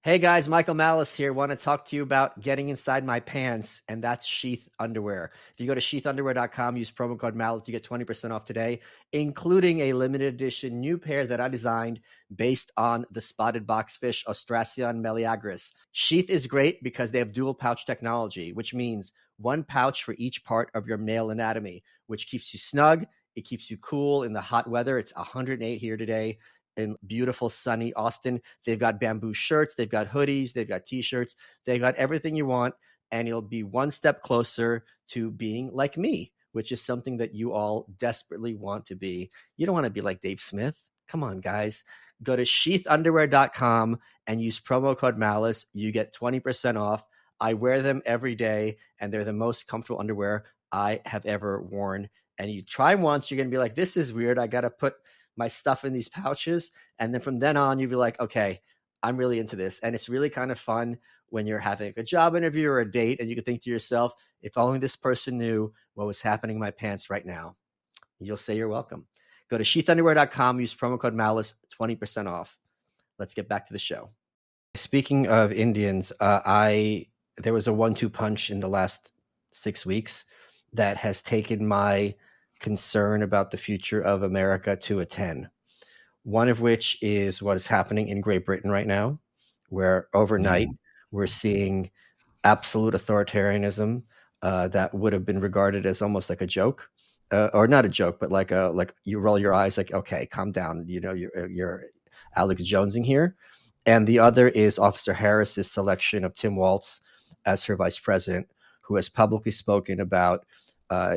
Hey guys, Michael Malice here. Want to talk to you about getting inside my pants, and that's Sheath Underwear. If you go to sheathunderwear.com, use promo code Malice, you get 20% off today, including a limited edition new pair that I designed based on the spotted boxfish Ostracion meleagris. Sheath is great because they have dual pouch technology, which means one pouch for each part of your male anatomy, which keeps you snug. It keeps you cool in the hot weather. It's 108 here today in beautiful sunny Austin. They've got bamboo shirts, they've got hoodies, they've got t-shirts, they've got everything you want, and you'll be one step closer to being like me, which is something that you all desperately want to be. You don't want to be like Dave Smith. Come on, guys. Go to sheathunderwear.com and use promo code Malice. You get 20% off. I wear them every day, and they're the most comfortable underwear I have ever worn. And you try them once, you're going to be like, this is weird. I got to put my stuff in these pouches. And then from then on, you'll be like, okay, I'm really into this. And it's really kind of fun when you're having a job interview or a date, and you can think to yourself, if only this person knew what was happening in my pants right now. You'll say you're welcome. Go to sheathunderwear.com, use promo code Malice, 20% off. Let's get back to the show. Speaking of Indians, I there was a 1-2 punch in the last 6 weeks that has taken my concern about the future of America to a 10. One of which is what is happening in Great Britain right now, where overnight we're seeing absolute authoritarianism that would have been regarded as almost like a joke, or not a joke, but like you roll your eyes, like, okay, calm down, you're Alex Jonesing here. And the other is Officer Harris's selection of Tim Walz as her vice president, who has publicly spoken about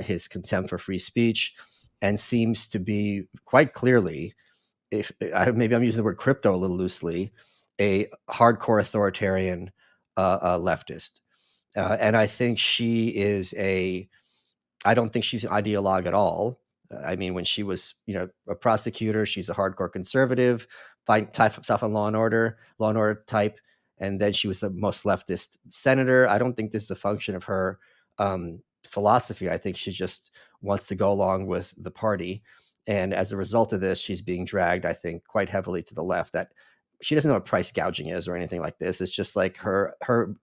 his contempt for free speech and seems to be quite clearly, if maybe I'm using the word crypto a little loosely, a hardcore authoritarian leftist. And I think she is I don't think she's an ideologue at all. I mean, when she was, a prosecutor, she's a hardcore conservative, fight type of stuff on law and order type. And then she was the most leftist senator. I don't think this is a function of her philosophy. I think she just wants to go along with the party. And as a result of this, she's being dragged, I think, quite heavily to the left. That she doesn't know what price gouging is or anything like this. It's just like her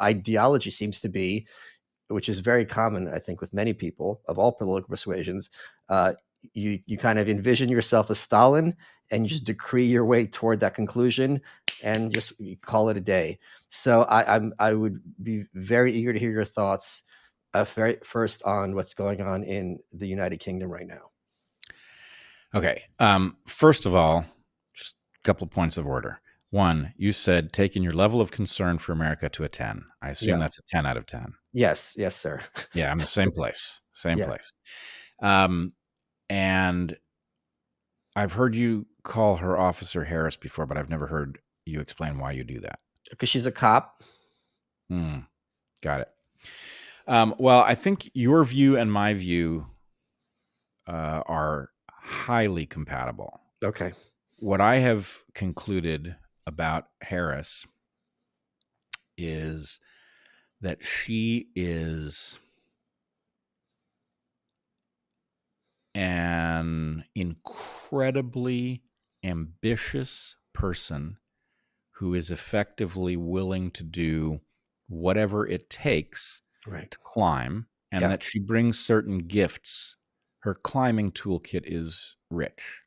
ideology seems to be, which is very common, I think, with many people of all political persuasions. You kind of envision yourself as Stalin, and you just decree your way toward that conclusion, and just call it a day. So I would be very eager to hear your thoughts, very first on what's going on in the United Kingdom right now. Okay. First of all, just a couple of points of order. One, you said taking your level of concern for America to a 10. I assume that's a 10 out of 10. Yes, sir. Yeah, I'm the same place. Yeah. Place. And I've heard you call her Officer Harris before, but I've never heard you explain why you do that. Because she's a cop. Got it. Well, I think your view and my view are highly compatible. Okay. What I have concluded about Harris is that she is an incredibly ambitious person who is effectively willing to do whatever it takes to climb, and that she brings certain gifts. Her climbing toolkit is rich.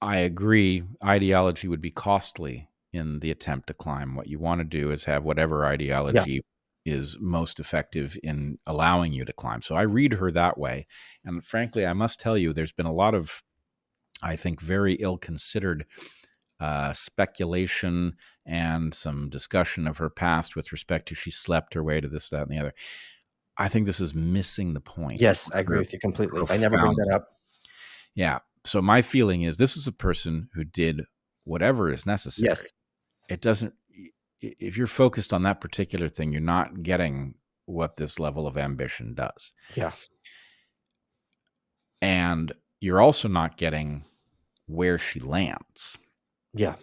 I agree, ideology would be costly in the attempt to climb. What you want to do is have whatever ideology is most effective in allowing you to climb. So I read her that way. And frankly, I must tell you, there's been a lot of, I think, very ill-considered speculation and some discussion of her past with respect to she slept her way to this, that, and the other. I think this is missing the point. Yes, I agree with you completely. I never bring that up. Yeah. So my feeling is this is a person who did whatever is necessary. Yes. It doesn't, if you're focused on that particular thing, you're not getting what this level of ambition does. Yeah. And you're also not getting where she lands. Yeah.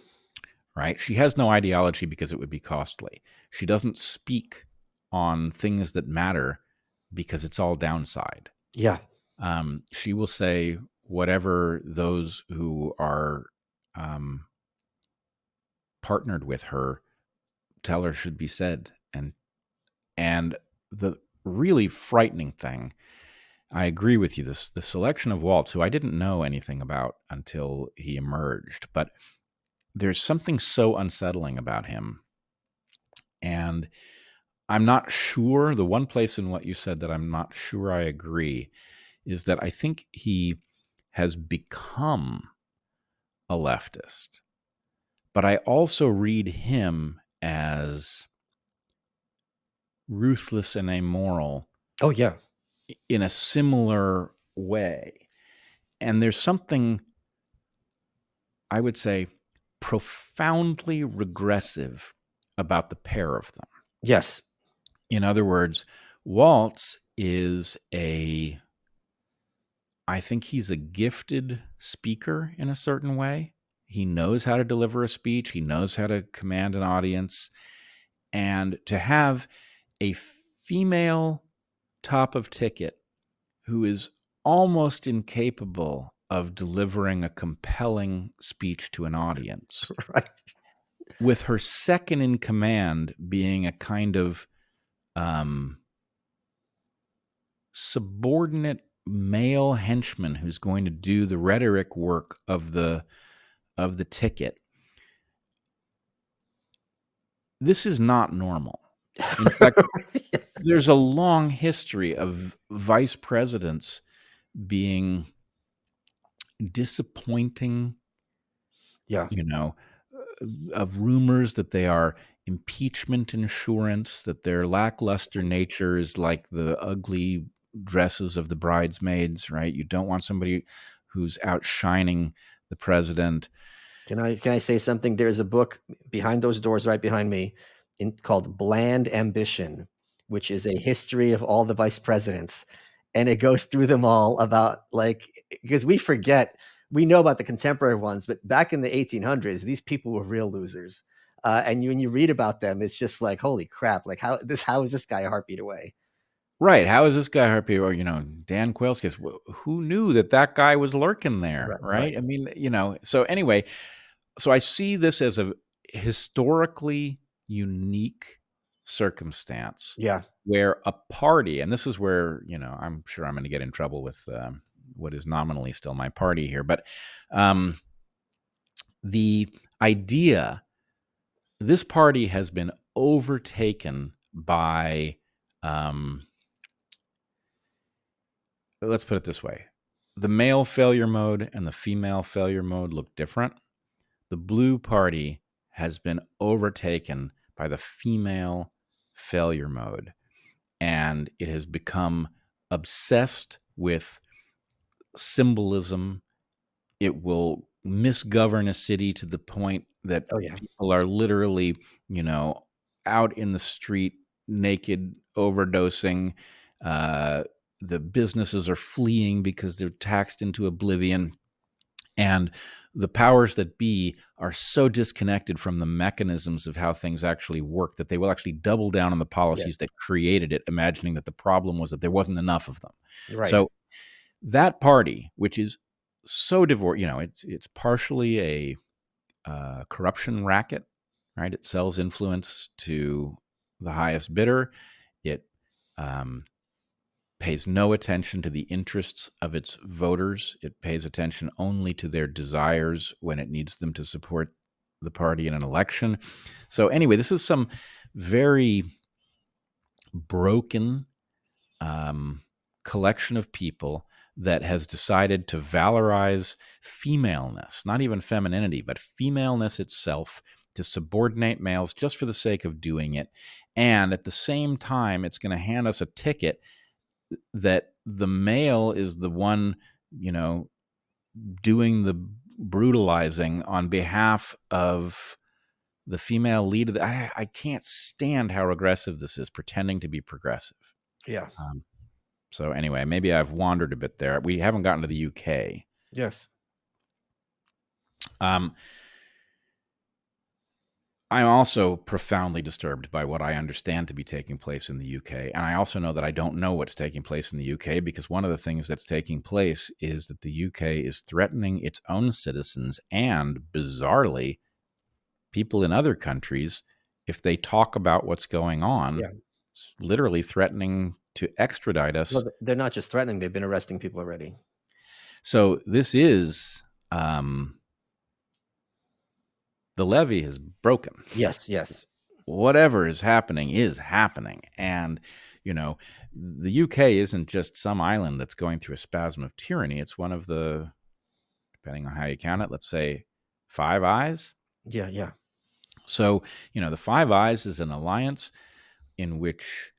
Right? She has no ideology because it would be costly. She doesn't speak on things that matter because it's all downside. Yeah. She will say whatever those who are partnered with her tell her should be said. And the really frightening thing, I agree with you, the selection of Walz, who I didn't know anything about until he emerged, but there's something so unsettling about him. And I'm not sure, the one place in what you said that I'm not sure I agree is that I think he has become a leftist. But I also read him as ruthless and amoral. Oh, yeah. In a similar way. And there's something, I would say, profoundly regressive about the pair of them. Yes. In other words, Walz is I think he's a gifted speaker in a certain way. He knows how to deliver a speech. He knows how to command an audience. And to have a female top of ticket who is almost incapable of delivering a compelling speech to an audience. Right. with her second in command being a kind of subordinate male henchman who's going to do the rhetoric work of the ticket. This is not normal. In fact, there's a long history of vice presidents being disappointing, Yeah. of rumors that they are impeachment insurance, that their lackluster nature is like the ugly dresses of the bridesmaids, right? You don't want somebody who's outshining the president. Can I say something? There's a book behind those doors right behind me called Bland Ambition, which is a history of all the vice presidents. And it goes through them all about, like, because we know about the contemporary ones, but back in the 1800s, these people were real losers. And when you read about them, it's just like, holy crap! Like, how is this guy a heartbeat away? Right. How is this guy happy? Or, Dan Quayle's case, who knew that guy was lurking there, Right, right? right. I mean, so anyway, so I see this as a historically unique circumstance Yeah. where a party, and this is where, I'm sure I'm going to get in trouble with what is nominally still my party here, but the idea, this party has been overtaken by, let's put it this way. The male failure mode and the female failure mode look different. The blue party has been overtaken by the female failure mode, and it has become obsessed with symbolism. It will misgovern a city to the point that Oh yeah. people are literally, out in the street naked, overdosing. The businesses are fleeing because they're taxed into oblivion. And the powers that be are so disconnected from the mechanisms of how things actually work that they will actually double down on the policies Yes. that created it, imagining that the problem was that there wasn't enough of them. Right. So that party, which is so divorced, it's partially a corruption racket, right? It sells influence to the highest bidder. It pays no attention to the interests of its voters. It pays attention only to their desires when it needs them to support the party in an election. So anyway, this is some very broken collection of people that has decided to valorize femaleness, not even femininity, but femaleness itself, to subordinate males just for the sake of doing it. And at the same time, it's going to hand us a ticket that the male is the one, doing the brutalizing on behalf of the female lead. I can't stand how regressive this is, pretending to be progressive. Yeah. So anyway, maybe I've wandered a bit there. We haven't gotten to the UK. Yes. I'm also profoundly disturbed by what I understand to be taking place in the UK. And I also know that I don't know what's taking place in the UK, because one of the things that's taking place is that the UK is threatening its own citizens and, bizarrely, people in other countries, if they talk about what's going on, Yeah. literally threatening to extradite us. Well, they're not just threatening; they've been arresting people already. So this is, the levee has broken. Yes. Yes. Whatever is happening. And, the UK isn't just some island that's going through a spasm of tyranny. It's one of the, depending on how you count it, let's say Five Eyes. Yeah. Yeah. So, the Five Eyes is an alliance in which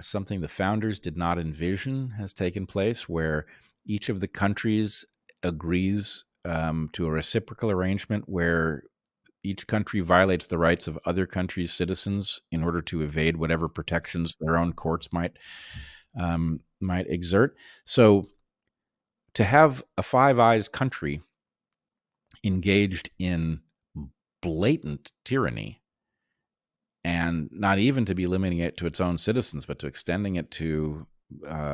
something the founders did not envision has taken place, where each of the countries agrees to a reciprocal arrangement where each country violates the rights of other countries' citizens in order to evade whatever protections their own courts might exert. So to have a Five Eyes country engaged in blatant tyranny, and not even to be limiting it to its own citizens, but to extending it to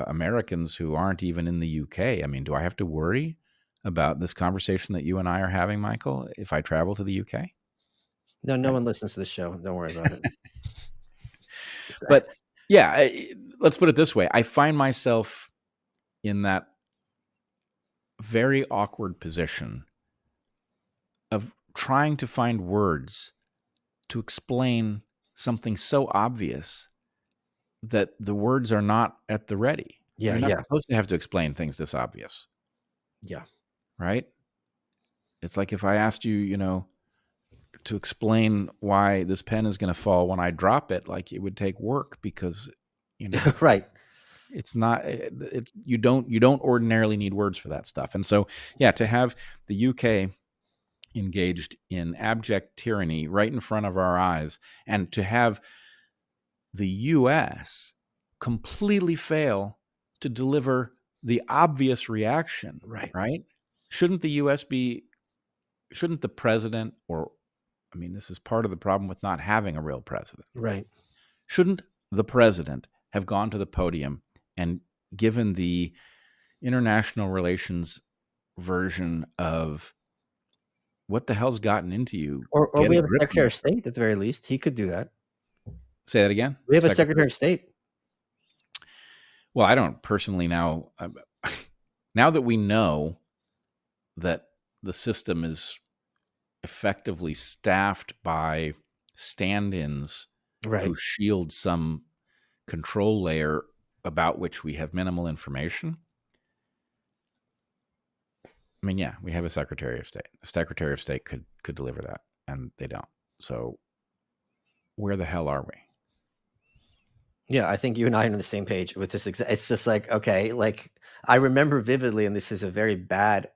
Americans who aren't even in the UK. I mean, do I have to worry about this conversation that you and I are having, Michael, if I travel to the UK? No, no Right. one listens to the show. Don't worry about it. But yeah, let's put it this way. I find myself in that very awkward position of trying to find words to explain something so obvious that the words are not at the ready. Yeah, You're not yeah, supposed to have to explain things this obvious, yeah. right? It's like if I asked you, to explain why this pen is going to fall when I drop it, like it would take work because, you know, Right. it's not. You don't ordinarily need words for that stuff. And so, yeah, to have the UK engaged in abject tyranny right in front of our eyes, and to have the US completely fail to deliver the obvious reaction, Right. right? Shouldn't the US be, shouldn't the president, or, I mean, this is part of the problem with not having a real president. Right. Shouldn't the president have gone to the podium and given the international relations version of what the hell's gotten into you? Or Get we a have a grip on Secretary of yourself. State at the very least. He could do that. Say that again, We have a Secretary. Secretary of State. Well, I don't personally now. Now that we know that the system is effectively staffed by stand-ins Right. who shield some control layer about which we have minimal information. I mean, yeah, we have a Secretary of State. The Secretary of State could deliver that, and they don't. So where the hell are we? Yeah, I think you and I are on the same page with this. It's just like, okay, like I remember vividly, and this is a very bad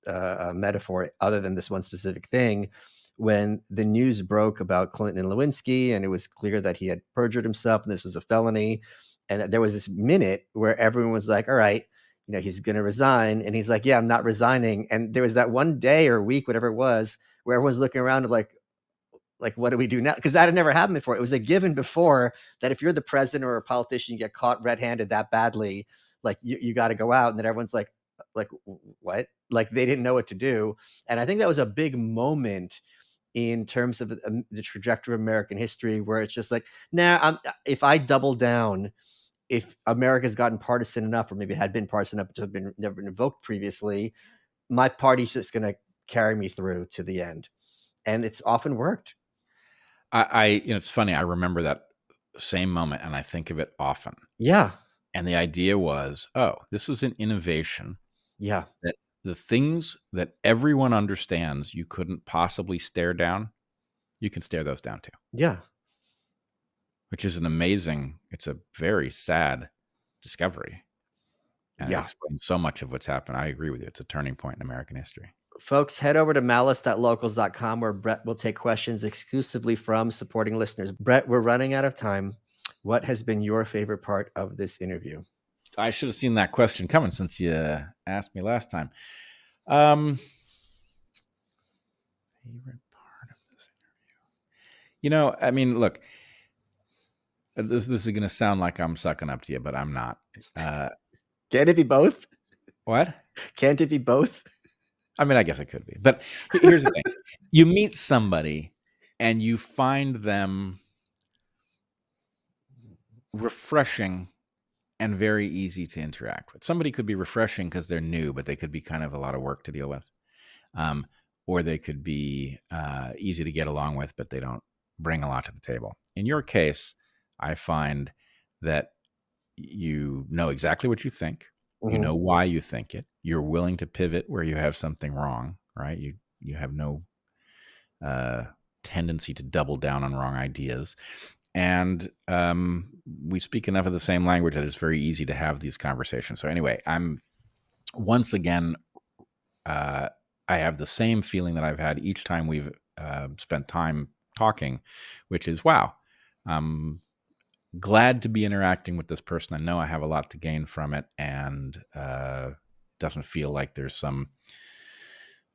metaphor, other than this one specific thing, when the news broke about Clinton and Lewinsky, and it was clear that he had perjured himself, and this was a felony. And there was this minute where everyone was like, "All right, he's going to resign," and he's like, "Yeah, I'm not resigning." And there was that one day or week, whatever it was, where everyone's looking around and like, what do we do now? Because that had never happened before. It was a given before that if you're the president or a politician, you get caught red-handed that badly, like you got to go out, and then everyone's like what? Like they didn't know what to do. And I think that was a big moment in terms of the trajectory of American history, where it's just like, nah, if I double down, if America's gotten partisan enough, or maybe it had been partisan enough to have been never been invoked previously, my party's just going to carry me through to the end, and it's often worked. It's funny. I remember that same moment, and I think of it often. Yeah. And the idea was, oh, this is an innovation Yeah. that the things that everyone understands you couldn't possibly stare down, you can stare those down too, Yeah. which is it's a very sad discovery. And it Yeah. explains so much of what's happened. I agree with you. It's a turning point in American history. Folks, head over to malice.locals.com, where Bret will take questions exclusively from supporting listeners. Bret, we're running out of time. What has been your favorite part of this interview? I should have seen that question coming since you asked me last time. Favorite part of this interview? I mean, look, this is going to sound like I'm sucking up to you, but I'm not. Can't it be both? What? Can't it be both? I mean, I guess it could be. But here's the thing. You meet somebody and you find them refreshing and very easy to interact with. Somebody could be refreshing because they're new, but they could be kind of a lot of work to deal with. Or they could be easy to get along with, but they don't bring a lot to the table. In your case, I find that you know exactly what you think. You know why you think it. You're willing to pivot where you have something wrong, right? You have no tendency to double down on wrong ideas. And we speak enough of the same language that it's very easy to have these conversations. So anyway, I'm once again, I have the same feeling that I've had each time we've spent time talking, which is, wow, I'm glad to be interacting with this person. I know I have a lot to gain from it, and doesn't feel like there's some,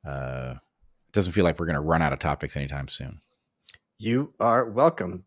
doesn't feel like we're going to run out of topics anytime soon. You are welcome.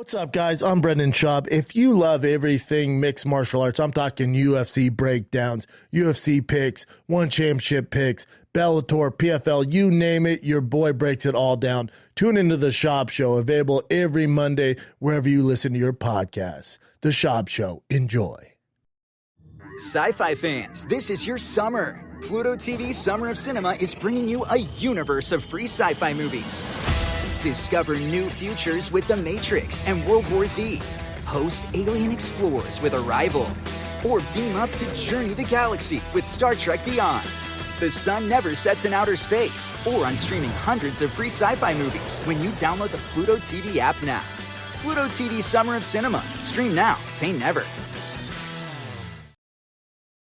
What's up, guys? I'm Brendan Schaub. If you love everything mixed martial arts, I'm talking UFC breakdowns, UFC picks, one championship picks, Bellator, PFL, you name it, your boy breaks it all down. Tune into The Schaub Show, available every Monday wherever you listen to your podcasts. The Schaub Show. Enjoy. Sci-fi fans, this is your summer. Pluto TV's Summer of Cinema is bringing you a universe of free sci-fi movies. Discover new futures with The Matrix and World War Z. Host alien explorers with Arrival. Or beam up to Journey the Galaxy with Star Trek Beyond. The sun never sets in outer space. Or on streaming hundreds of free sci-fi movies when you download the Pluto TV app now. Pluto TV Summer of Cinema. Stream now. Pay never.